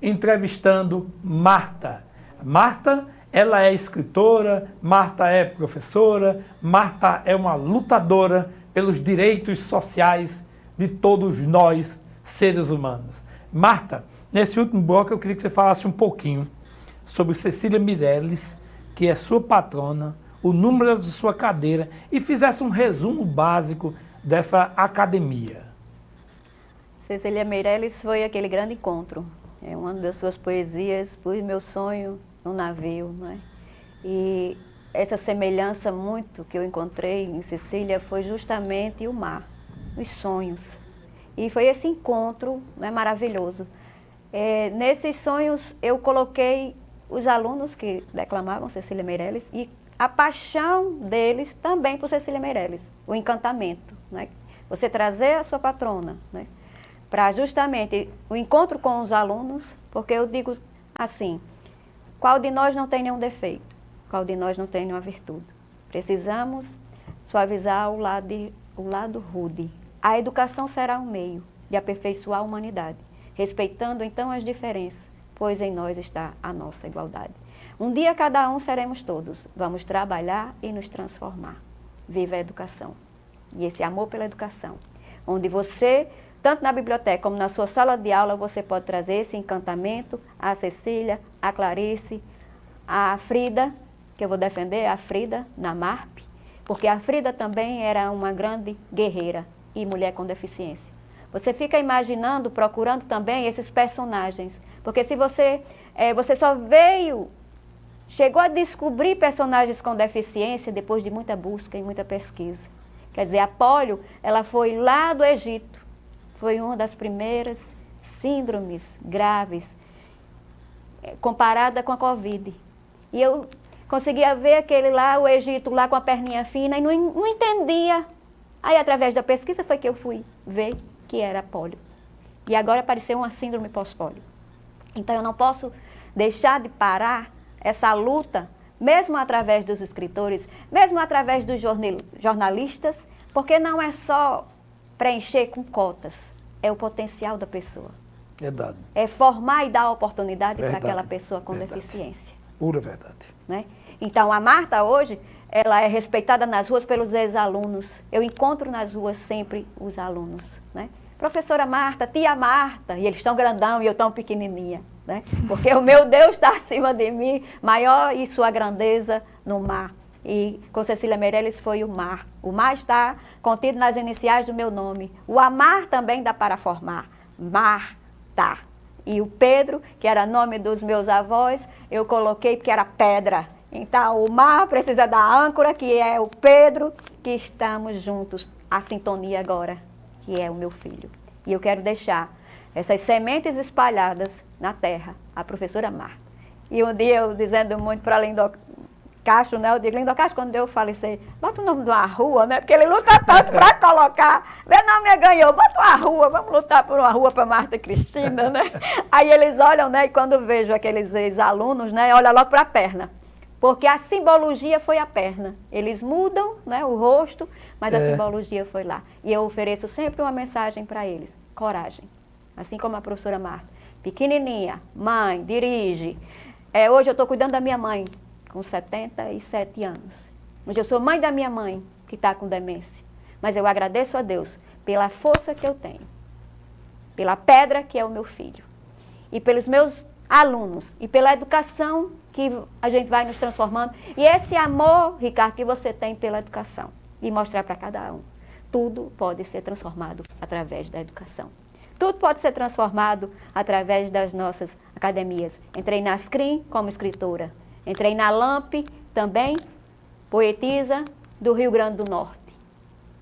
entrevistando Marta. Marta, ela é escritora, Marta é professora, Marta é uma lutadora pelos direitos sociais de todos nós, seres humanos. Marta, nesse último bloco eu queria que você falasse um pouquinho sobre Cecília Meirelles, que é sua patrona, o número de sua cadeira, e fizesse um resumo básico dessa academia. Cecília Meirelles foi aquele grande encontro. É uma das suas poesias, Pus meu sonho no navio, não é? E essa semelhança muito que eu encontrei em Cecília foi justamente o mar, os sonhos. E foi esse encontro, né, maravilhoso. Nesses sonhos eu coloquei os alunos que declamavam Cecília Meirelles e a paixão deles também por Cecília Meirelles, o encantamento, né? Você trazer a sua patrona, né, para justamente o encontro com os alunos, porque eu digo assim, qual de nós não tem nenhum defeito? Qual de nós não tem nenhuma virtude? Precisamos suavizar o lado rude. A educação será um meio de aperfeiçoar a humanidade, respeitando então as diferenças, pois em nós está a nossa igualdade. Um dia cada um seremos todos, vamos trabalhar e nos transformar. Viva a educação. E esse amor pela educação, onde você, tanto na biblioteca como na sua sala de aula, você pode trazer esse encantamento, a Cecília, a Clarice, a Frida, que eu vou defender, a Frida na MARP, porque a Frida também era uma grande guerreira e mulher com deficiência. Você fica imaginando, procurando também esses personagens, porque se você só chegou a descobrir personagens com deficiência depois de muita busca e muita pesquisa. Quer dizer, a polio, ela foi lá do Egito, foi uma das primeiras síndromes graves, comparada com a Covid. E eu conseguia ver aquele lá, o Egito lá com a perninha fina, e não entendia. Aí, através da pesquisa, foi que eu fui ver que era polio. E agora apareceu uma síndrome pós-polio. Então, eu não posso deixar de parar essa luta, mesmo através dos escritores, mesmo através dos jornalistas, porque não é só preencher com cotas, é o potencial da pessoa. Verdade. É formar e dar oportunidade para aquela pessoa com deficiência. Pura verdade. Né? Então, a Marta hoje, ela é respeitada nas ruas pelos ex-alunos. Eu encontro nas ruas sempre os alunos. Né? Professora Marta, tia Marta, e eles estão grandão e eu tão pequenininha. Né? Porque o meu Deus está acima de mim, maior e sua grandeza no mar. E com Cecília Meirelles foi o mar. O mar está contido nas iniciais do meu nome. O amar também dá para formar. Marta. E o Pedro, que era nome dos meus avós, eu coloquei porque era pedra. Então, o mar precisa da âncora, que é o Pedro, que estamos juntos. A sintonia agora, que é o meu filho. E eu quero deixar essas sementes espalhadas na terra, a professora Marta. E um dia eu dizendo muito para Lindo Castro, né? Eu digo, Lindo Castro, quando eu falecei, bota o nome de uma rua, né? Porque ele luta tanto para colocar. Meu nome ganhou, bota uma rua, vamos lutar por uma rua para Marta Cristina, né? Aí eles olham, né? E quando vejo aqueles ex-alunos, né? Olha logo para a perna. Porque a simbologia foi a perna. Eles mudam, né, o rosto, mas a simbologia foi lá. E eu ofereço sempre uma mensagem para eles. Coragem. Assim como a professora Marta. Pequenininha, mãe, dirige. Hoje eu estou cuidando da minha mãe, com 77 anos. Hoje eu sou mãe da minha mãe, que está com demência. Mas eu agradeço a Deus pela força que eu tenho. Pela pedra que é o meu filho. E pelos meus alunos. E pela educação que a gente vai nos transformando. E esse amor, Ricardo, que você tem pela educação. E mostrar para cada um. Tudo pode ser transformado através da educação. Tudo pode ser transformado através das nossas academias. Entrei na Scrim como escritora. Entrei na LAMP também, poetisa do Rio Grande do Norte.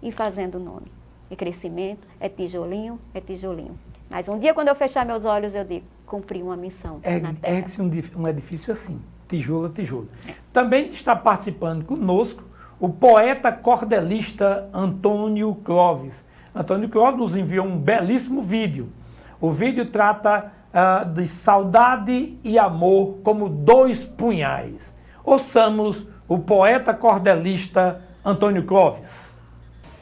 E fazendo nome. E crescimento é tijolinho, é tijolinho. Mas um dia, quando eu fechar meus olhos, eu digo, cumpri uma missão na terra. É um edifício assim, tijolo a tijolo. Também está participando conosco o poeta cordelista Antônio Clóvis. Antônio Clóvis nos enviou um belíssimo vídeo. O vídeo trata de saudade e amor como dois punhais. Ouçamos o poeta cordelista Antônio Clóvis.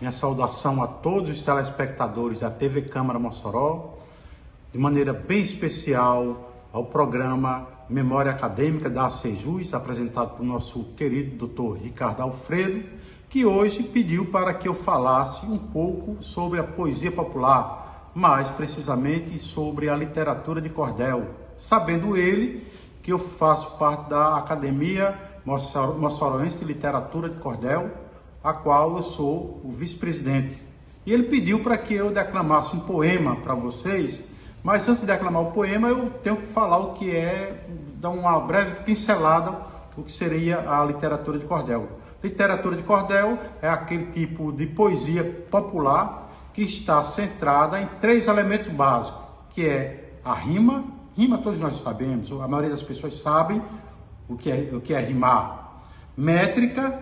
Minha saudação a todos os telespectadores da TV Câmara Mossoró, de maneira bem especial ao programa Memória Acadêmica da ACEJUS, apresentado pelo nosso querido Dr. Ricardo Alfredo, que hoje pediu para que eu falasse um pouco sobre a poesia popular, mais precisamente sobre a literatura de cordel, sabendo ele que eu faço parte da Academia Mossoroense de Literatura de Cordel, a qual eu sou o vice-presidente. E ele pediu para que eu declamasse um poema para vocês, mas antes de declamar o poema, eu tenho que falar o que é, dar uma breve pincelada, o que seria a literatura de cordel. Literatura de cordel é aquele tipo de poesia popular que está centrada em 3 elementos básicos, que é a rima. Rima todos nós sabemos, a maioria das pessoas sabem o que é rimar. Métrica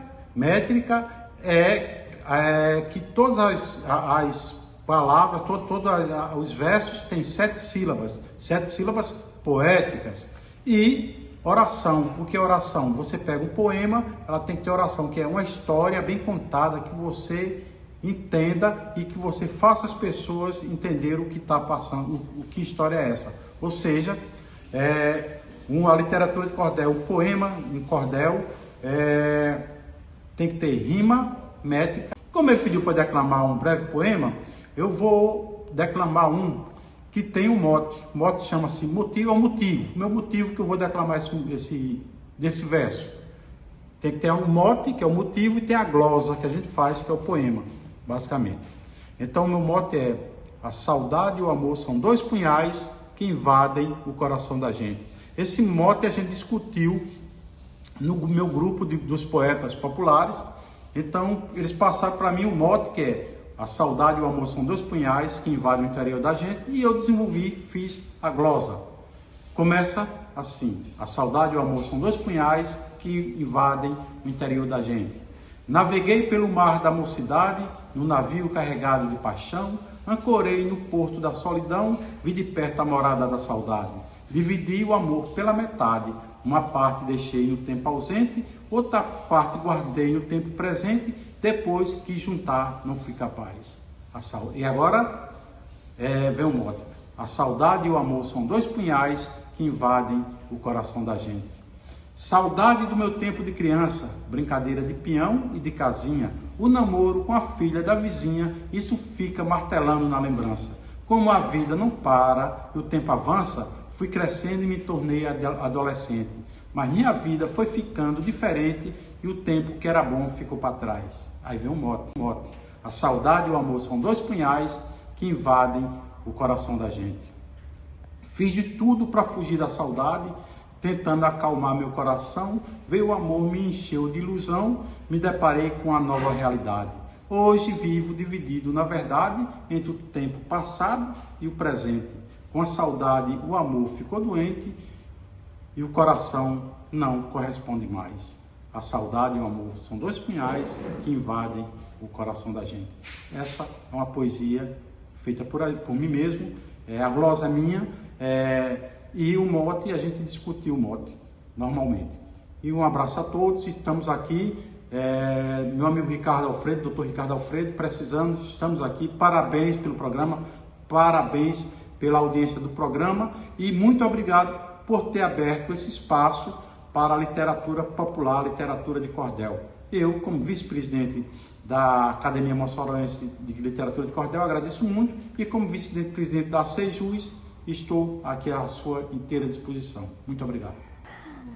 é que todas as palavras, todos os versos têm 7 sílabas poéticas. E oração, o que é oração? Você pega um poema, ela tem que ter oração, que é uma história bem contada, que você entenda e que você faça as pessoas entenderem o que está passando, que história é essa. Ou seja, uma literatura de cordel, um poema em cordel, tem que ter rima, métrica. Como ele pediu para declamar um breve poema, eu vou declamar um que tem um mote. O mote chama-se motivo. É o motivo. O meu motivo que eu vou declamar desse verso. Tem que ter um mote, que é o motivo, e tem a glosa que a gente faz, que é o poema, basicamente. Então, o meu mote é: a saudade e o amor são 2 punhais que invadem o coração da gente. Esse mote a gente discutiu no meu grupo dos poetas populares. Então, eles passaram para mim o mote, que é: a saudade e o amor são 2 punhais que invadem o interior da gente, e eu fiz a glosa. Começa assim: a saudade e o amor são 2 punhais que invadem o interior da gente. Naveguei pelo mar da mocidade, no navio carregado de paixão, ancorei no porto da solidão, vi de perto a morada da saudade. Dividi o amor pela metade, uma parte deixei no tempo ausente, outra parte guardei no tempo presente, depois que juntar não fui capaz. E agora vem o mote: a saudade e o amor são 2 punhais que invadem o coração da gente. Saudade do meu tempo de criança, brincadeira de peão e de casinha, o namoro com a filha da vizinha, isso fica martelando na lembrança. Como a vida não para e o tempo avança, fui crescendo e me tornei adolescente. Mas minha vida foi ficando diferente e o tempo que era bom ficou para trás. Aí vem um mote. A saudade e o amor são 2 punhais que invadem o coração da gente. Fiz de tudo para fugir da saudade, tentando acalmar meu coração. Veio o amor, me encheu de ilusão, me deparei com a nova realidade. Hoje vivo dividido, na verdade, entre o tempo passado e o presente. Com a saudade, o amor ficou doente e o coração não corresponde mais. A saudade e o amor são 2 punhais que invadem o coração da gente. Essa é uma poesia feita por mim mesmo, a glosa é minha, e o mote, a gente discutiu o mote, normalmente. E um abraço a todos, estamos aqui, meu amigo Ricardo Alfredo, Dr. Ricardo Alfredo, estamos aqui, parabéns pelo programa, parabéns pela audiência do programa, e muito obrigado por ter aberto esse espaço para a literatura popular, a literatura de cordel. Eu, como vice-presidente da Academia Mossoroense de Literatura de Cordel, agradeço muito, e como vice-presidente da ACEJUS, estou aqui à sua inteira disposição. Muito obrigado.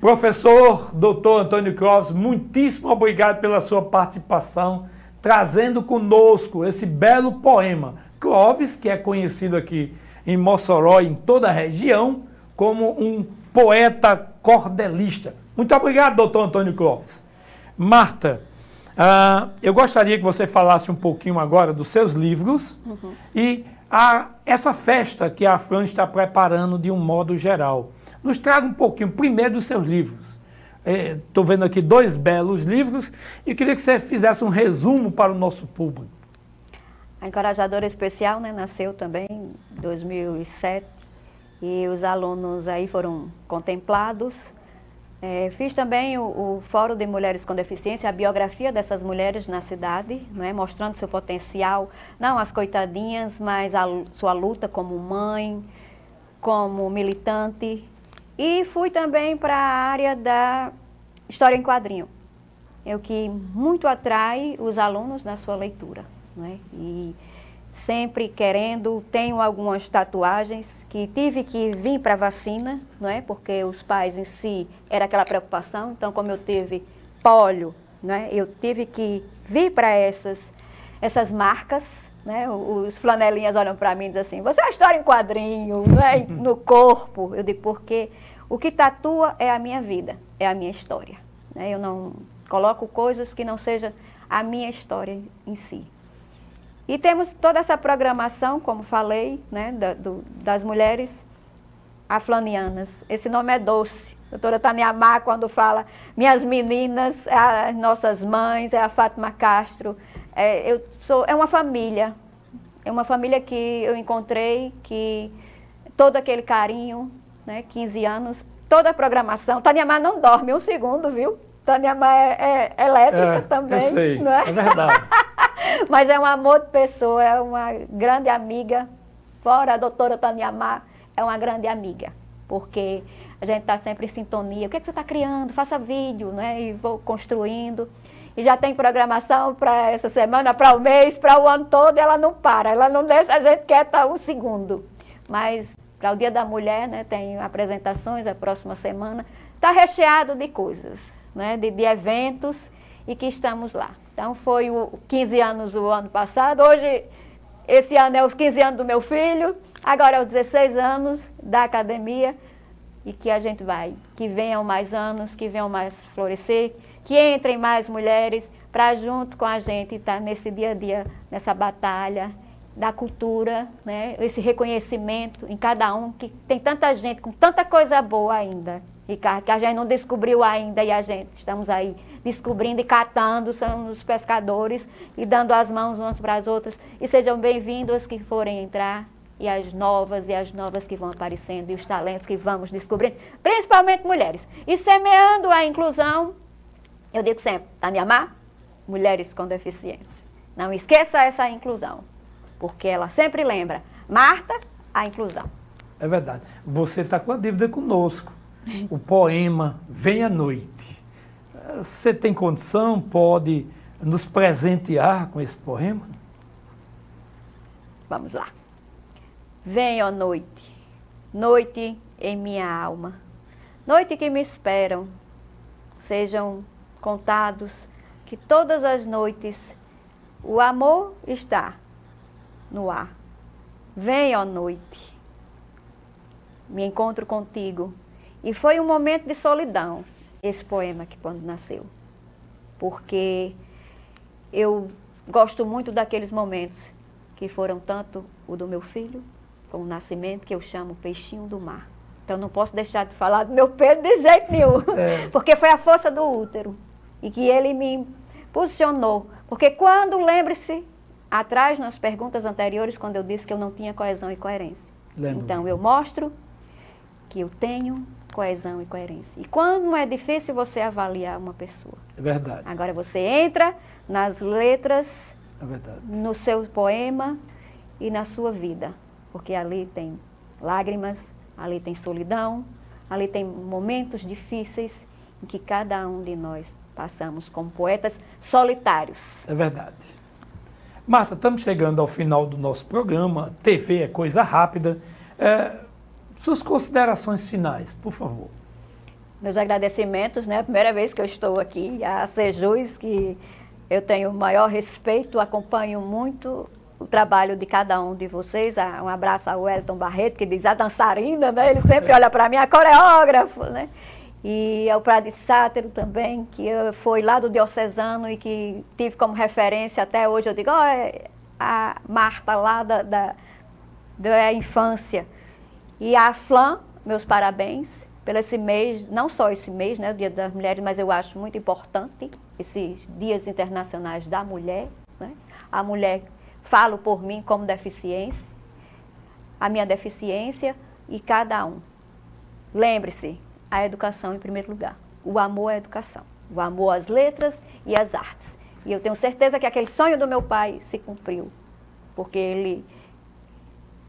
Professor Dr. Antônio Clóvis, muitíssimo obrigado pela sua participação, trazendo conosco esse belo poema. Clóvis, que é conhecido aqui em Mossoró e em toda a região como um poeta cordelista. Muito obrigado, doutor Antônio Clóvis. Marta, eu gostaria que você falasse um pouquinho agora dos seus livros e essa festa que a Fran está preparando de um modo geral. Nos traga um pouquinho, primeiro, dos seus livros. Estou vendo aqui 2 belos livros e queria que você fizesse um resumo para o nosso público. A Encorajadora Especial, né, nasceu também em 2007 e os alunos aí foram contemplados. Fiz também o Fórum de Mulheres com Deficiência, a biografia dessas mulheres na cidade, né, mostrando seu potencial, não as coitadinhas, mas a sua luta como mãe, como militante E fui também para a área da história em quadrinho. É o que muito atrai os alunos na sua leitura, não é? E sempre querendo, tenho algumas tatuagens que tive que vir para a vacina, não é? Porque os pais em si era aquela preocupação, então como eu tive pólio, não é? Eu tive que vir para essas marcas, né? Os flanelinhas olham para mim e dizem assim, você é uma história em quadrinho, não é? No corpo. Eu digo, porque o que tatua é a minha vida, é a minha história, né? Eu não coloco coisas que não sejam a minha história em si. E temos toda essa programação, como falei, né, das mulheres aflanianas. Esse nome é doce. A doutora Tânia Mar, quando fala minhas meninas, as nossas mães, é a Fátima Castro. É uma família. É uma família que eu encontrei, que todo aquele carinho, né, 15 anos, toda a programação. Tânia Mar não dorme um segundo, viu? Tânia Mar é elétrica também. Eu sei, não é? É verdade. Mas é um amor de pessoa, é uma grande amiga. Fora a doutora Tânia Mar, é uma grande amiga. Porque a gente está sempre em sintonia. O que é que você está criando? Faça vídeo, né? E vou construindo. E já tem programação para essa semana, para o mês, para o ano todo. E ela não para, ela não deixa a gente quieta um segundo. Mas para o Dia da Mulher, né? Tem apresentações a próxima semana. Está recheado de coisas, né? De eventos e que estamos lá. Então foi 15 anos o ano passado, hoje, esse ano é os 15 anos do meu filho, agora é os 16 anos da academia e que a gente vai, que venham mais anos, que venham mais florescer, que entrem mais mulheres para junto com a gente estar nesse dia a dia, nessa batalha da cultura, né? Esse reconhecimento em cada um, que tem tanta gente com tanta coisa boa ainda, Ricardo, que a gente não descobriu ainda e a gente estamos aí descobrindo e catando, são os pescadores e dando as mãos umas para as outras. E sejam bem-vindos as que forem entrar e as novas que vão aparecendo e os talentos que vamos descobrindo, principalmente mulheres. E semeando a inclusão, eu digo sempre, Tânia Mar, mulheres com deficiência. Não esqueça essa inclusão, porque ela sempre lembra, Marta, a inclusão. É verdade. Você está com a dívida conosco. O poema Vem à Noite. Você tem condição, pode nos presentear com esse poema? Vamos lá. Venha, ó noite, noite em minha alma, noite que me esperam, sejam contados que todas as noites o amor está no ar. Venha, ó noite, me encontro contigo. E foi um momento de solidão, esse poema que quando nasceu. Porque eu gosto muito daqueles momentos que foram tanto o do meu filho, como o nascimento, que eu chamo peixinho do mar. Então não posso deixar de falar do meu Pedro de jeito nenhum. Porque foi a força do útero. E que ele me posicionou. Porque quando, lembre-se, atrás nas perguntas anteriores, quando eu disse que eu não tinha coesão e coerência. Lembro. Então eu mostro que eu tenho coesão e coerência. E como é difícil você avaliar uma pessoa. É verdade. Agora você entra nas letras, É verdade. no seu poema e na sua vida. Porque ali tem lágrimas, ali tem solidão, ali tem momentos difíceis em que cada um de nós passamos como poetas solitários. É verdade. Marta, estamos chegando ao final do nosso programa. TV é coisa rápida. Suas considerações finais, por favor. Meus agradecimentos, né? A primeira vez que eu estou aqui, a Sejus, que eu tenho o maior respeito, acompanho muito o trabalho de cada um de vocês. Um abraço ao Wellington Barreto, que diz a dançarina, né? Ele sempre olha para mim, a coreógrafa, né? E ao Prado Sátero também, que foi lá do Diocesano e que tive como referência até hoje. Eu digo, é a Marta lá da infância. E a Flan, meus parabéns pelo esse mês, não só esse mês, né, o Dia das Mulheres, mas eu acho muito importante esses Dias Internacionais da Mulher, né? A mulher, falo por mim como deficiência, a minha deficiência e cada um. Lembre-se, a educação em primeiro lugar. O amor à educação, o amor às letras e às artes. E eu tenho certeza que aquele sonho do meu pai se cumpriu, porque ele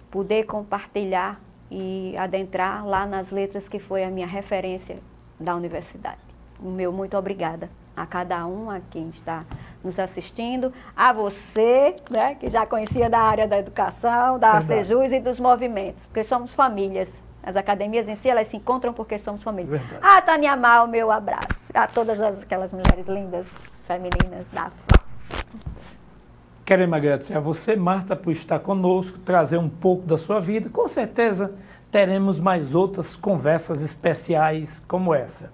poder compartilhar e adentrar lá nas letras, que foi a minha referência da universidade. O meu muito obrigada a cada um, a quem está nos assistindo, a você, né, que já conhecia da área da educação, da ACEJUS e dos movimentos, porque somos famílias. As academias em si, elas se encontram porque somos família. Verdade. A Tânia Mal, meu abraço. A todas aquelas mulheres lindas, femininas da FA. Queremos agradecer a você, Marta, por estar conosco, trazer um pouco da sua vida. Com certeza teremos mais outras conversas especiais como essa.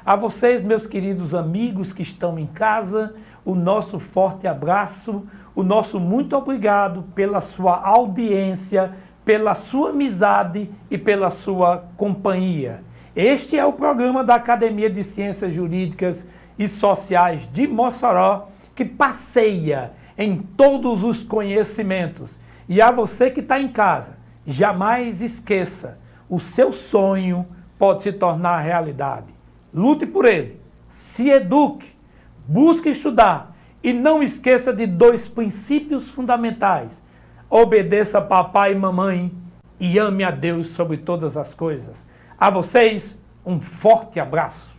A vocês, meus queridos amigos que estão em casa, o nosso forte abraço, o nosso muito obrigado pela sua audiência, pela sua amizade e pela sua companhia. Este é o programa da Academia de Ciências Jurídicas e Sociais de Mossoró, que passeia em todos os conhecimentos. E a você que está em casa, jamais esqueça, o seu sonho pode se tornar realidade. Lute por ele, se eduque, busque estudar e não esqueça de 2 princípios fundamentais. Obedeça a papai e mamãe e ame a Deus sobre todas as coisas. A vocês, um forte abraço.